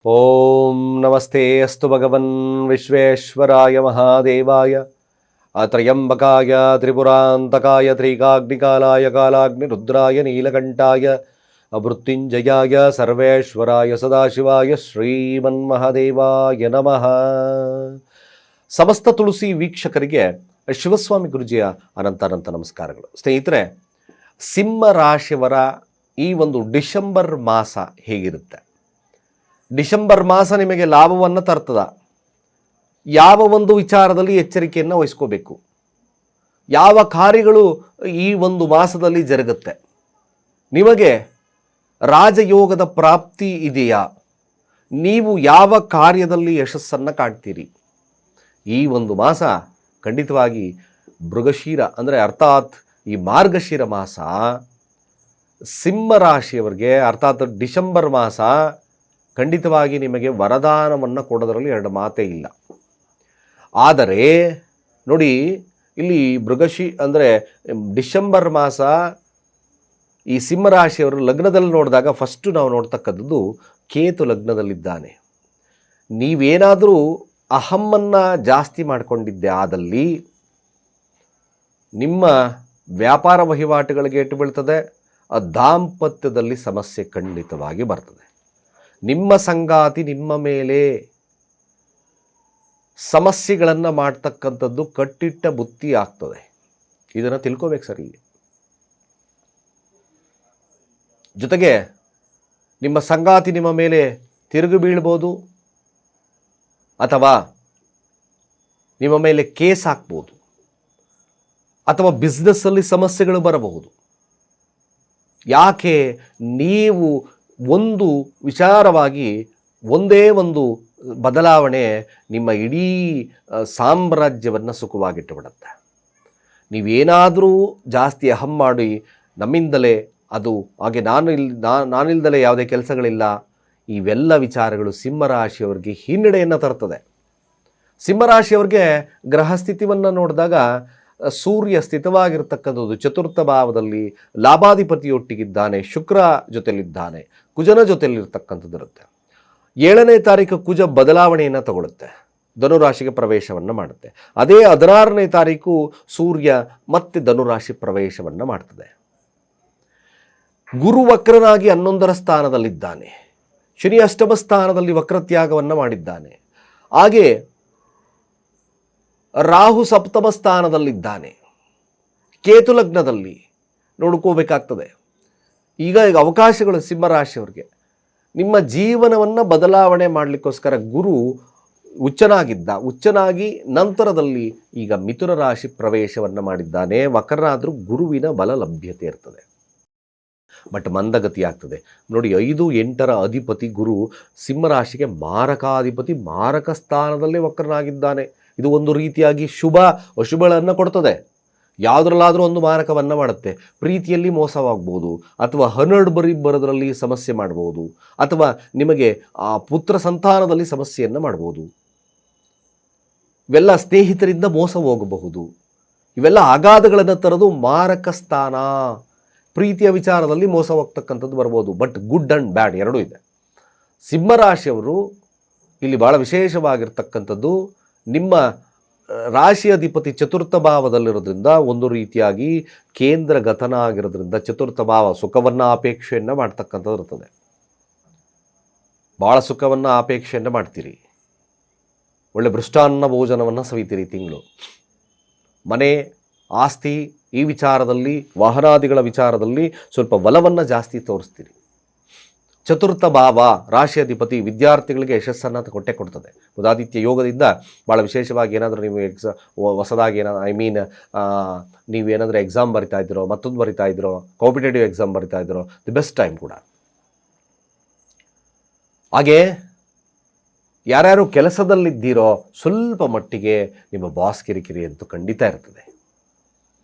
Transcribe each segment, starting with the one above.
ಓಂ ನಮಸ್ತೆ ಅಸ್ತು ಭಗವನ್ ವಿಶ್ವೇಶ್ವರಾಯ ಮಹಾದೇವಾಯ ಅತ್ರಯಂಬಕಾಯ ತ್ರಿಪುರಾಂತಕಾಯ ತ್ರಿಕಾಗ್ನಿಕಾಲಾಯ ಕಾಲಾಗ್ನಿ ರುದ್ರಾಯ ನೀಲಕಂಠಾಯ ಮೃತ್ಯುಂಜಯಾಯ ಸರ್ವೇಶ್ವರಾಯ ಸದಾಶಿವಾಯ ಶ್ರೀಮನ್ಮಹಾದೇವಾಯ ನಮಃ. ಸಮಸ್ತ ತುಳಸಿ ವೀಕ್ಷಕರಿಗೆ ಶಿವಸ್ವಾಮಿ ಗುರುಜಿಯ ಅನಂತ ನಮಸ್ಕಾರಗಳು. ಸ್ನೇಹಿತರೆ, ಸಿಂಹ ರಾಶಿಯವರ ಈ ಒಂದು ಡಿಸೆಂಬರ್ ಮಾಸ ಹೇಗಿರುತ್ತೆ? ಡಿಸೆಂಬರ್ ಮಾಸ ನಿಮಗೆ ಲಾಭವನ್ನು ತರ್ತದ? ಯಾವ ಒಂದು ವಿಚಾರದಲ್ಲಿ ಎಚ್ಚರಿಕೆಯನ್ನು ವಹಿಸ್ಕೋಬೇಕು? ಯಾವ ಕಾರ್ಯಗಳು ಈ ಒಂದು ಮಾಸದಲ್ಲಿ ಜರುಗುತ್ತೆ? ನಿಮಗೆ ರಾಜಯೋಗದ ಪ್ರಾಪ್ತಿ ಇದೆಯಾ? ನೀವು ಯಾವ ಕಾರ್ಯದಲ್ಲಿ ಯಶಸ್ಸನ್ನು ಕಾಣ್ತೀರಿ? ಈ ಒಂದು ಮಾಸ ಖಂಡಿತವಾಗಿ ಮೃಗಶಿರ ಅಂದರೆ ಅರ್ಥಾತ್ ಈ ಮಾರ್ಗಶಿರ ಮಾಸ ಸಿಂಹ ರಾಶಿಯವರಿಗೆ, ಅರ್ಥಾತ್ ಡಿಸೆಂಬರ್ ಮಾಸ ಖಂಡಿತವಾಗಿ ನಿಮಗೆ ವರದಾನವನ್ನು ಕೊಡೋದರಲ್ಲಿ ಎರಡು ಮಾತೇ ಇಲ್ಲ. ಆದರೆ ನೋಡಿ, ಇಲ್ಲಿ ಅಂದರೆ ಡಿಸೆಂಬರ್ ಮಾಸ ಈ ಸಿಂಹರಾಶಿಯವರು ಲಗ್ನದಲ್ಲಿ ನೋಡಿದಾಗ ಫಸ್ಟು ನಾವು ನೋಡ್ತಕ್ಕಂಥದ್ದು ಕೇತು ಲಗ್ನದಲ್ಲಿದ್ದಾನೆ. ನೀವೇನಾದರೂ ಅಹಮ್ಮನ್ನು ಜಾಸ್ತಿ ಮಾಡಿಕೊಂಡಿದ್ದೆ ಆದಲ್ಲಿ ನಿಮ್ಮ ವ್ಯಾಪಾರ ವಹಿವಾಟುಗಳಿಗೆ ಏಟು ಬೀಳ್ತದೆ. ದಾಂಪತ್ಯದಲ್ಲಿ ಸಮಸ್ಯೆ ಖಂಡಿತವಾಗಿ ಬರ್ತದೆ. ನಿಮ್ಮ ಸಂಗಾತಿ ನಿಮ್ಮ ಮೇಲೆ ಸಮಸ್ಯೆಗಳನ್ನು ಮಾಡ್ತಕ್ಕಂಥದ್ದು ಕಟ್ಟಿಟ್ಟ ಬುತ್ತಿ ಆಗ್ತದೆ. ಇದನ್ನು ತಿಳ್ಕೋಬೇಕು ಸರ್. ಇಲ್ಲಿ ಜೊತೆಗೆ ನಿಮ್ಮ ಸಂಗಾತಿ ನಿಮ್ಮ ಮೇಲೆ ತಿರುಗಿ ಬೀಳ್ಬೋದು, ಅಥವಾ ನಿಮ್ಮ ಮೇಲೆ ಕೇಸ್ ಹಾಕ್ಬೋದು, ಅಥವಾ ಬಿಸ್ನೆಸ್ಸಲ್ಲಿ ಸಮಸ್ಯೆಗಳು ಬರಬಹುದು. ಯಾಕೆ? ನೀವು ಒಂದು ವಿಚಾರವಾಗಿ ಒಂದೇ ಒಂದು ಬದಲಾವಣೆ ನಿಮ್ಮ ಇಡೀ ಸಾಮ್ರಾಜ್ಯವನ್ನು ಸುಖವಾಗಿಟ್ಟು ಬಿಡುತ್ತೆ. ನೀವೇನಾದರೂ ಜಾಸ್ತಿ ಅಹಂ ಮಾಡಿ ನಮ್ಮಿಂದಲೇ ಅದು ಹಾಗೆ ನಾನಿಲ್ದಲೇ ಯಾವುದೇ ಕೆಲಸಗಳಿಲ್ಲ, ಇವೆಲ್ಲ ವಿಚಾರಗಳು ಸಿಂಹರಾಶಿಯವರಿಗೆ ಹಿನ್ನಡೆಯನ್ನು ತರ್ತದೆ. ಸಿಂಹರಾಶಿಯವ್ರಿಗೆ ಗ್ರಹ ಸ್ಥಿತಿಯನ್ನು ನೋಡಿದಾಗ ಸೂರ್ಯ ಸ್ಥಿತವಾಗಿರ್ತಕ್ಕಂಥದ್ದು ಚತುರ್ಥ ಭಾವದಲ್ಲಿ ಲಾಭಾಧಿಪತಿಯೊಟ್ಟಿಗಿದ್ದಾನೆ, ಶುಕ್ರ ಜೊತೆಲಿದ್ದಾನೆ, ಕುಜನ ಜೊತೆಲಿರ್ತಕ್ಕಂಥದ್ದು ಇರುತ್ತೆ. 7ನೇ ತಾರೀಕು ಕುಜ ಬದಲಾವಣೆಯನ್ನು ತಗೊಳ್ಳುತ್ತೆ, ಧನುರಾಶಿಗೆ ಪ್ರವೇಶವನ್ನು ಮಾಡುತ್ತೆ. ಅದೇ 16ನೇ ತಾರೀಕು ಸೂರ್ಯ ಮತ್ತೆ ಧನುರಾಶಿ ಪ್ರವೇಶವನ್ನು ಮಾಡ್ತದೆ. ಗುರು ವಕ್ರನಾಗಿ 11ರ ಸ್ಥಾನದಲ್ಲಿದ್ದಾನೆ, ಶನಿ ಅಷ್ಟಮ ಸ್ಥಾನದಲ್ಲಿ ವಕ್ರತ್ಯಾಗವನ್ನು ಮಾಡಿದ್ದಾನೆ. ಹಾಗೆ ರಾಹು ಸಪ್ತಮ ಸ್ಥಾನದಲ್ಲಿದ್ದಾನೆ, ಕೇತು ಲಗ್ನದಲ್ಲಿ. ನೋಡ್ಕೋಬೇಕಾಗ್ತದೆ. ಈಗ ಅವಕಾಶಗಳು ಸಿಂಹರಾಶಿಯವರಿಗೆ ನಿಮ್ಮ ಜೀವನವನ್ನು ಬದಲಾವಣೆ ಮಾಡಲಿಕ್ಕೋಸ್ಕರ ಗುರು ಉಚ್ಚನಾಗಿ ನಂತರದಲ್ಲಿ ಈಗ ಮಿಥುನ ರಾಶಿ ಪ್ರವೇಶವನ್ನು ಮಾಡಿದ್ದಾನೆ. ವಕ್ರನಾದರೂ ಗುರುವಿನ ಬಲ ಲಭ್ಯತೆ ಇರ್ತದೆ, ಬಟ್ ಮಂದಗತಿ ಆಗ್ತದೆ. ನೋಡಿ, 5, 8ರ ಅಧಿಪತಿ ಗುರು ಸಿಂಹರಾಶಿಗೆ ಮಾರಕಾಧಿಪತಿ, ಮಾರಕ ಸ್ಥಾನದಲ್ಲೇ ವಕ್ರನಾಗಿದ್ದಾನೆ. ಇದು ಒಂದು ರೀತಿಯಾಗಿ ಶುಭ ಅಶುಭಗಳನ್ನು ಕೊಡ್ತದೆ. ಯಾವುದ್ರಲ್ಲಾದರೂ ಒಂದು ಮಾರಕವನ್ನು ಮಾಡುತ್ತೆ. ಪ್ರೀತಿಯಲ್ಲಿ ಮೋಸವಾಗ್ಬೋದು, ಅಥವಾ ಬರೋದ್ರಲ್ಲಿ ಸಮಸ್ಯೆ ಮಾಡ್ಬೋದು, ಅಥವಾ ನಿಮಗೆ ಆ ಪುತ್ರ ಸಂತಾನದಲ್ಲಿ ಸಮಸ್ಯೆಯನ್ನು ಮಾಡ್ಬೋದು. ಇವೆಲ್ಲ ಸ್ನೇಹಿತರಿಂದ ಮೋಸ ಹೋಗಬಹುದು. ಇವೆಲ್ಲ ಆಘಾತಗಳನ್ನು ತರೋದು ಮಾರಕ ಸ್ಥಾನ. ಪ್ರೀತಿಯ ವಿಚಾರದಲ್ಲಿ ಮೋಸ ಹೋಗ್ತಕ್ಕಂಥದ್ದು ಬರ್ಬೋದು. ಬಟ್ ಗುಡ್ ಆ್ಯಂಡ್ ಬ್ಯಾಡ್ ಎರಡೂ ಇದೆ. ಸಿಂಹರಾಶಿಯವರು ಇಲ್ಲಿ ಭಾಳ ವಿಶೇಷವಾಗಿರ್ತಕ್ಕಂಥದ್ದು, ನಿಮ್ಮ ರಾಶಿ ಅಧಿಪತಿ ಚತುರ್ಥ ಭಾವದಲ್ಲಿರೋದ್ರಿಂದ ಒಂದು ರೀತಿಯಾಗಿ ಕೇಂದ್ರ ಗತನ ಆಗಿರೋದ್ರಿಂದ ಚತುರ್ಥ ಭಾವ ಸುಖವನ್ನು ಅಪೇಕ್ಷೆಯನ್ನು ಮಾಡ್ತಕ್ಕಂಥದ್ದು ಇರ್ತದೆ. ಭಾಳ ಸುಖವನ್ನು ಅಪೇಕ್ಷೆಯನ್ನು ಮಾಡ್ತೀರಿ, ಒಳ್ಳೆ ಭೃಷ್ಟಾನ್ನ ಭೋಜನವನ್ನು ಸವಿತೀರಿ. ತಿಂಗಳು ಮನೆ, ಆಸ್ತಿ, ಈ ವಿಚಾರದಲ್ಲಿ, ವಾಹನಾದಿಗಳ ವಿಚಾರದಲ್ಲಿ ಸ್ವಲ್ಪ ಒಲವನ್ನು ಜಾಸ್ತಿ ತೋರಿಸ್ತೀರಿ. ಚತುರ್ಥ ಭಾವ ರಾಶಿಯಾಧಿಪತಿ ವಿದ್ಯಾರ್ಥಿಗಳಿಗೆ ಯಶಸ್ಸನ್ನು ಕೊಟ್ಟೇ ಕೊಡ್ತದೆ. ಬುಧಾದಿತ್ಯ ಯೋಗದಿಂದ ಭಾಳ ವಿಶೇಷವಾಗಿ ಏನಾದರೂ ನೀವು ಹೊಸದಾಗಿ ನೀವೇನಾದರೂ ಎಕ್ಸಾಮ್ ಬರಿತಾ ಇದ್ದೀರೋ, ಮತ್ತೊಂದು ಬರಿತಾ ಇದ್ದೀರೋ, ಕಾಂಪಿಟೇಟಿವ್ ಎಕ್ಸಾಮ್ ಬರಿತಾ ಇದ್ದೀರೋ, ದಿ ಬೆಸ್ಟ್ ಟೈಮ್ ಕೂಡ. ಹಾಗೆ ಯಾರ್ಯಾರು ಕೆಲಸದಲ್ಲಿದ್ದೀರೋ ಸ್ವಲ್ಪ ಮಟ್ಟಿಗೆ ನಿಮ್ಮ ಬಾಸ್ ಕಿರಿಕಿರಿ ಅಂತೂ ಖಂಡಿತ ಇರ್ತದೆ.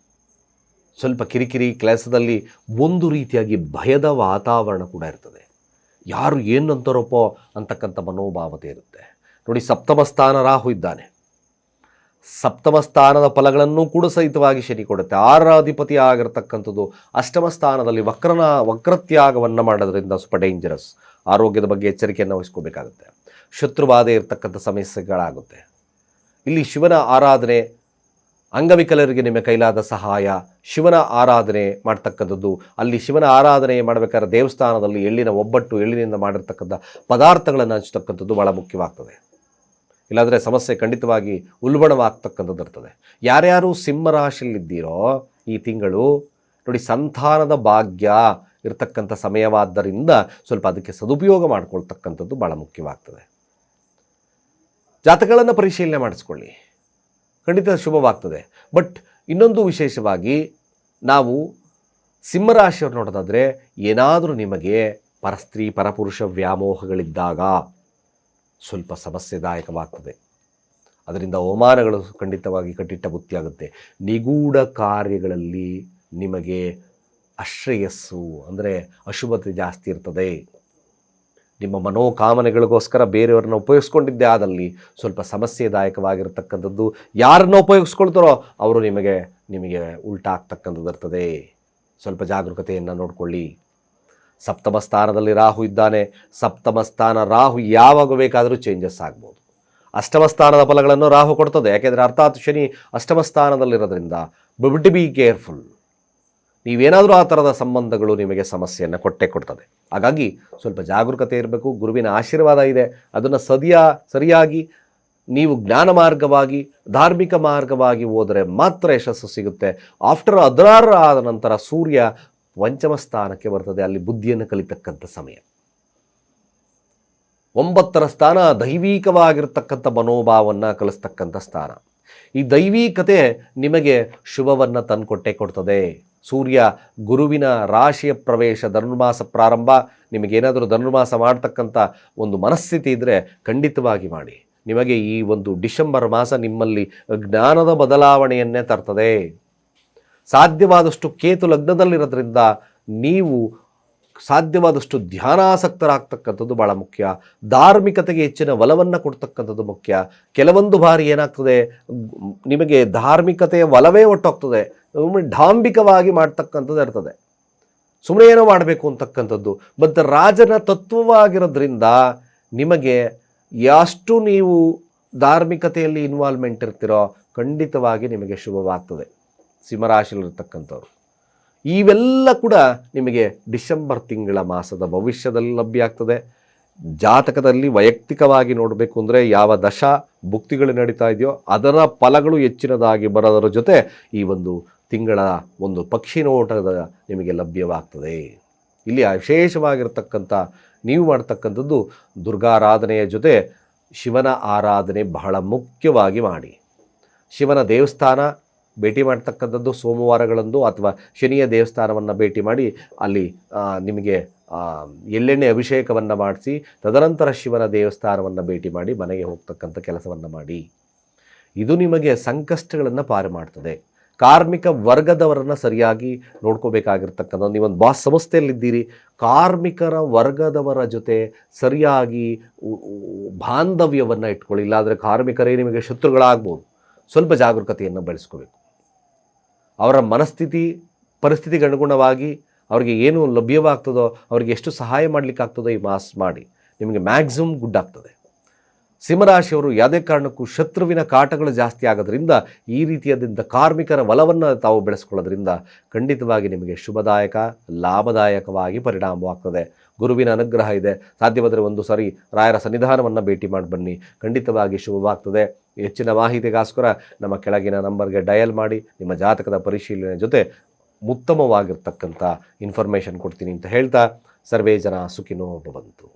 ಸ್ವಲ್ಪ ಕಿರಿಕಿರಿ ಕೆಲಸದಲ್ಲಿ, ಒಂದು ರೀತಿಯಾಗಿ ಭಯದ ವಾತಾವರಣ ಕೂಡ ಇರ್ತದೆ. ಯಾರು ಏನು ಅಂತಾರಪ್ಪೋ ಅಂತಕ್ಕಂಥ ಮನೋಭಾವತೆ ಇರುತ್ತೆ. ನೋಡಿ, ಸಪ್ತಮ ಸ್ಥಾನ ರಾಹು ಇದ್ದಾನೆ, ಸಪ್ತಮ ಸ್ಥಾನದ ಫಲಗಳನ್ನು ಕೂಡ ಸಹಿತವಾಗಿ ಶನಿ ಕೊಡುತ್ತೆ. 6ರ ಅಧಿಪತಿ ಆಗಿರತಕ್ಕಂಥದ್ದು ಅಷ್ಟಮ ಸ್ಥಾನದಲ್ಲಿ ವಕ್ರತ್ಯಾಗವನ್ನು ಮಾಡೋದ್ರಿಂದ ಸ್ವಲ್ಪ ಡೇಂಜರಸ್. ಆರೋಗ್ಯದ ಬಗ್ಗೆ ಎಚ್ಚರಿಕೆಯನ್ನು ವಹಿಸ್ಕೋಬೇಕಾಗುತ್ತೆ. ಶತ್ರುಬಾಧೆ ಇರತಕ್ಕಂಥ ಸಮಸ್ಯೆಗಳಾಗುತ್ತೆ. ಇಲ್ಲಿ ಶಿವನ ಆರಾಧನೆ, ಅಂಗವಿಕಲರಿಗೆ ನಿಮ್ಮ ಕೈಲಾದ ಸಹಾಯ, ಶಿವನ ಆರಾಧನೆ ಮಾಡ್ತಕ್ಕಂಥದ್ದು. ಅಲ್ಲಿ ಶಿವನ ಆರಾಧನೆ ಮಾಡಬೇಕಾದ್ರೆ ದೇವಸ್ಥಾನದಲ್ಲಿ ಎಳ್ಳಿನ ಒಬ್ಬಟ್ಟು, ಎಳ್ಳಿನಿಂದ ಮಾಡಿರ್ತಕ್ಕಂಥ ಪದಾರ್ಥಗಳನ್ನು ಹಂಚತಕ್ಕಂಥದ್ದು ಭಾಳ ಮುಖ್ಯವಾಗ್ತದೆ. ಇಲ್ಲಾಂದರೆ ಸಮಸ್ಯೆ ಖಂಡಿತವಾಗಿ ಉಲ್ಬಣವಾಗ್ತಕ್ಕಂಥದ್ದು ಇರ್ತದೆ. ಯಾರ್ಯಾರು ಸಿಂಹರಾಶಿಯಲ್ಲಿದ್ದೀರೋ ಈ ತಿಂಗಳು ನೋಡಿ, ಸಂತಾನದ ಭಾಗ್ಯ ಇರತಕ್ಕಂಥ ಸಮಯವಾದ್ದರಿಂದ ಸ್ವಲ್ಪ ಅದಕ್ಕೆ ಸದುಪಯೋಗ ಮಾಡ್ಕೊಳ್ತಕ್ಕಂಥದ್ದು ಭಾಳ ಮುಖ್ಯವಾಗ್ತದೆ. ಜಾತಕಗಳನ್ನು ಪರಿಶೀಲನೆ ಮಾಡಿಸ್ಕೊಳ್ಳಿ, ಖಂಡಿತ ಶುಭವಾಗ್ತದೆ. ಬಟ್ ಇನ್ನೊಂದು ವಿಶೇಷವಾಗಿ ನಾವು ಸಿಂಹರಾಶಿಯವ್ರು ನೋಡೋದಾದರೆ, ಏನಾದರೂ ನಿಮಗೆ ಪರಸ್ತ್ರೀ ಪರಪುರುಷ ವ್ಯಾಮೋಹಗಳಿದ್ದಾಗ ಸ್ವಲ್ಪ ಸಮಸ್ಯೆದಾಯಕವಾಗ್ತದೆ. ಅದರಿಂದ ಅವಮಾನಗಳು ಖಂಡಿತವಾಗಿ ಕಟ್ಟಿಟ್ಟ ಬುತ್ತಿಯಾಗುತ್ತೆ. ನಿಗೂಢ ಕಾರ್ಯಗಳಲ್ಲಿ ನಿಮಗೆ ಅಶ್ರೇಯಸ್ಸು ಅಂದರೆ ಅಶುಭತೆ ಜಾಸ್ತಿ ಇರ್ತದೆ. ನಿಮ್ಮ ಮನೋಕಾಮನೆಗಳಿಗೋಸ್ಕರ ಬೇರೆಯವ್ರನ್ನ ಉಪಯೋಗಿಸ್ಕೊಂಡಿದ್ದೇ ಆದಲ್ಲಿ ಸ್ವಲ್ಪ ಸಮಸ್ಯೆದಾಯಕವಾಗಿರ್ತಕ್ಕಂಥದ್ದು. ಯಾರನ್ನು ಉಪಯೋಗಿಸ್ಕೊಳ್ತಾರೋ ಅವರು ನಿಮಗೆ ಉಲ್ಟಾ ಆಗ್ತಕ್ಕಂಥದ್ದು ಇರ್ತದೆ. ಸ್ವಲ್ಪ ಜಾಗರೂಕತೆಯನ್ನು ನೋಡಿಕೊಳ್ಳಿ. ಸಪ್ತಮ ಸ್ಥಾನದಲ್ಲಿ ರಾಹು ಇದ್ದಾನೆ. ಸಪ್ತಮ ಸ್ಥಾನ ರಾಹು ಯಾವಾಗ ಬೇಕಾದರೂ ಚೇಂಜಸ್ ಆಗ್ಬೋದು. ಅಷ್ಟಮ ಸ್ಥಾನದ ಫಲಗಳನ್ನು ರಾಹು ಕೊಡ್ತದೆ. ಯಾಕೆಂದರೆ ಅರ್ಥಾತ್ ಶನಿ ಅಷ್ಟಮ ಸ್ಥಾನದಲ್ಲಿರೋದ್ರಿಂದ ಬಿ ಕೇರ್ಫುಲ್. ನೀವೇನಾದರೂ ಆ ಥರದ ಸಂಬಂಧಗಳು ನಿಮಗೆ ಸಮಸ್ಯೆಯನ್ನು ಕೊಡ್ತದೆ. ಹಾಗಾಗಿ ಸ್ವಲ್ಪ ಜಾಗರೂಕತೆ ಇರಬೇಕು. ಗುರುವಿನ ಆಶೀರ್ವಾದ ಇದೆ, ಅದನ್ನು ಸರಿಯಾಗಿ ನೀವು ಜ್ಞಾನ ಮಾರ್ಗವಾಗಿ, ಧಾರ್ಮಿಕ ಮಾರ್ಗವಾಗಿ ಹೋದರೆ ಮಾತ್ರ ಯಶಸ್ಸು ಸಿಗುತ್ತೆ. ಆಫ್ಟರ್ 16 ಆದ ನಂತರ ಸೂರ್ಯ ಪಂಚಮ ಸ್ಥಾನಕ್ಕೆ ಬರ್ತದೆ. ಅಲ್ಲಿ ಬುದ್ಧಿಯನ್ನು ಕಲಿತಕ್ಕಂಥ ಸಮಯ. 9ರ ಸ್ಥಾನ ದೈವಿಕವಾಗಿರ್ತಕ್ಕಂಥ ಮನೋಭಾವವನ್ನು ಕಲಿಸ್ತಕ್ಕಂಥ ಸ್ಥಾನ. ಈ ದೈವಿಕತೆ ನಿಮಗೆ ಶುಭವನ್ನು ಕೊಡ್ತದೆ. ಸೂರ್ಯ ಗುರುವಿನ ರಾಶಿಯ ಪ್ರವೇಶ, ಧನುರ್ಮಾಸ ಪ್ರಾರಂಭ. ನಿಮಗೇನಾದರೂ ಧನುರ್ಮಾಸ ಮಾಡ್ತಕ್ಕಂಥ ಒಂದು ಮನಸ್ಥಿತಿ ಇದ್ದರೆ ಖಂಡಿತವಾಗಿ ಮಾಡಿ. ನಿಮಗೆ ಈ ಒಂದು ಡಿಸೆಂಬರ್ ಮಾಸ ನಿಮ್ಮಲ್ಲಿ ಜ್ಞಾನದ ಬದಲಾವಣೆಯನ್ನೇ ತರ್ತದೆ. ಸಾಧ್ಯವಾದಷ್ಟು ಕೇತು ಲಗ್ನದಲ್ಲಿರೋದ್ರಿಂದ ನೀವು ಸಾಧ್ಯವಾದಷ್ಟು ಧ್ಯಾನಾಸಕ್ತರಾಗ್ತಕ್ಕಂಥದ್ದು ಭಾಳ ಮುಖ್ಯ. ಧಾರ್ಮಿಕತೆಗೆ ಹೆಚ್ಚಿನ ಒಲವನ್ನು ಕೊಡ್ತಕ್ಕಂಥದ್ದು ಮುಖ್ಯ. ಕೆಲವೊಂದು ಬಾರಿ ಏನಾಗ್ತದೆ, ನಿಮಗೆ ಧಾರ್ಮಿಕತೆಯ ಒಲವೇ ಒಟ್ಟೋಗ್ತದೆ, ಡಾಂಬಿಕವಾಗಿ ಮಾಡ್ತಕ್ಕಂಥದ್ದು ಇರ್ತದೆ. ಸುಮ್ಮನೆ ಏನೋ ಮಾಡಬೇಕು ಅಂತಕ್ಕಂಥದ್ದು. ಮತ್ತು ರಾಜನ ತತ್ವವಾಗಿರೋದ್ರಿಂದ ನಿಮಗೆ ಎಷ್ಟು ನೀವು ಧಾರ್ಮಿಕತೆಯಲ್ಲಿ ಇನ್ವಾಲ್ವ್ಮೆಂಟ್ ಇರ್ತೀರೋ ಖಂಡಿತವಾಗಿ ನಿಮಗೆ ಶುಭವಾಗ್ತದೆ. ಸಿಂಹರಾಶಿಯಲ್ಲಿರ್ತಕ್ಕಂಥವ್ರು ಇವೆಲ್ಲ ಕೂಡ ನಿಮಗೆ ಡಿಸೆಂಬರ್ ತಿಂಗಳ ಮಾಸದ ಭವಿಷ್ಯದಲ್ಲಿ ಲಭ್ಯ ಆಗ್ತದೆ. ಜಾತಕದಲ್ಲಿ ವೈಯಕ್ತಿಕವಾಗಿ ನೋಡಬೇಕು ಅಂದರೆ ಯಾವ ದಶಾ ಭುಕ್ತಿಗಳು ನಡೀತಾ ಇದೆಯೋ ಅದರ ಫಲಗಳು ಹೆಚ್ಚಿನದಾಗಿ ಬರೋದರ ಜೊತೆ ಈ ಒಂದು ತಿಂಗಳ ಒಂದು ಪಕ್ಷಿ ನೋಟದ ನಿಮಗೆ ಲಭ್ಯವಾಗ್ತದೆ. ಇಲ್ಲಿ ವಿಶೇಷವಾಗಿರ್ತಕ್ಕಂಥ ನೀವು ಮಾಡ್ತಕ್ಕಂಥದ್ದು ದುರ್ಗಾರಾಧನೆಯ ಜೊತೆ ಶಿವನ ಆರಾಧನೆ ಬಹಳ ಮುಖ್ಯವಾಗಿ ಮಾಡಿ. ಶಿವನ ದೇವಸ್ಥಾನ ಭೇಟಿ ಮಾಡ್ತಕ್ಕಂಥದ್ದು ಸೋಮವಾರಗಳಂದು ಅಥವಾ ಶನಿಯ ದೇವಸ್ಥಾನವನ್ನು ಭೇಟಿ ಮಾಡಿ ಅಲ್ಲಿ ನಿಮಗೆ ಎಳ್ಳೆಣ್ಣೆ ಅಭಿಷೇಕವನ್ನು ಮಾಡಿಸಿ ತದನಂತರ ಶಿವನ ದೇವಸ್ಥಾನವನ್ನು ಭೇಟಿ ಮಾಡಿ ಮನೆಗೆ ಹೋಗ್ತಕ್ಕಂಥ ಕೆಲಸವನ್ನು ಮಾಡಿ. ಇದು ನಿಮಗೆ ಸಂಕಷ್ಟಗಳನ್ನು ಪಾರು ಮಾಡ್ತದೆ. ಕಾರ್ಮಿಕ ವರ್ಗದವರನ್ನು ಸರಿಯಾಗಿ ನೋಡ್ಕೋಬೇಕಾಗಿರ್ತಕ್ಕಂಥ ನೀವೊಂದು ಬಾಸ್ ಸಂಸ್ಥೆಯಲ್ಲಿದ್ದೀರಿ, ಕಾರ್ಮಿಕರ ವರ್ಗದವರ ಜೊತೆ ಸರಿಯಾಗಿ ಬಾಂಧವ್ಯವನ್ನು ಇಟ್ಕೊಳ್ಳಿ. ಇಲ್ಲಾಂದರೆ ಕಾರ್ಮಿಕರೇ ನಿಮಗೆ ಶತ್ರುಗಳಾಗ್ಬೋದು. ಸ್ವಲ್ಪ ಜಾಗರೂಕತೆಯನ್ನು ಬೆಳೆಸ್ಕೋಬೇಕು. ಅವರ ಮನಸ್ಥಿತಿ ಪರಿಸ್ಥಿತಿಗೆ ಅನುಗುಣವಾಗಿ ಅವರಿಗೆ ಏನು ಲಭ್ಯವಾಗ್ತದೋ, ಅವರಿಗೆ ಎಷ್ಟು ಸಹಾಯ ಮಾಡಲಿಕ್ಕಾಗ್ತದೋ ಈ ಮಾಸ್ ಮಾಡಿ, ನಿಮಗೆ ಮ್ಯಾಕ್ಸಿಮಮ್ ಗುಡ್ ಆಗ್ತದೆ. ಸಿಂಹರಾಶಿಯವರು ಯಾವುದೇ ಕಾರಣಕ್ಕೂ ಶತ್ರುವಿನ ಕಾಟಗಳು ಜಾಸ್ತಿ ಆಗೋದ್ರಿಂದ ಈ ರೀತಿಯಾದಂಥ ಕಾರ್ಮಿಕರ ಒಲವನ್ನು ತಾವು ಬೆಳೆಸ್ಕೊಳ್ಳೋದ್ರಿಂದ ಖಂಡಿತವಾಗಿ ನಿಮಗೆ ಶುಭದಾಯಕ ಲಾಭದಾಯಕವಾಗಿ ಪರಿಣಾಮವಾಗ್ತದೆ. ಗುರುವಿನ ಅನುಗ್ರಹ ಇದೆ. ಸಾಧ್ಯವಾದರೆ ಒಂದು ಸಾರಿ ರಾಯರ ಸನ್ನಿಧಾನವನ್ನು ಭೇಟಿ ಮಾಡಿ ಬನ್ನಿ, ಖಂಡಿತವಾಗಿ ಶುಭವಾಗ್ತದೆ. ಹೆಚ್ಚಿನ ಮಾಹಿತಿಗೋಸ್ಕರ ನಮ್ಮ ಕೆಳಗಿನ ನಂಬರ್ಗೆ ಡಯಲ್ ಮಾಡಿ ನಿಮ್ಮ ಜಾತಕದ ಪರಿಶೀಲನೆ ಜೊತೆ ಉತ್ತಮವಾಗಿರ್ತಕ್ಕಂಥ ಇನ್ಫಾರ್ಮೇಷನ್ ಕೊಡ್ತೀನಿ ಅಂತ ಹೇಳ್ತಾ, ಸರ್ವೇ ಜನ ಸುಖಿನೋ ಭವಂತು.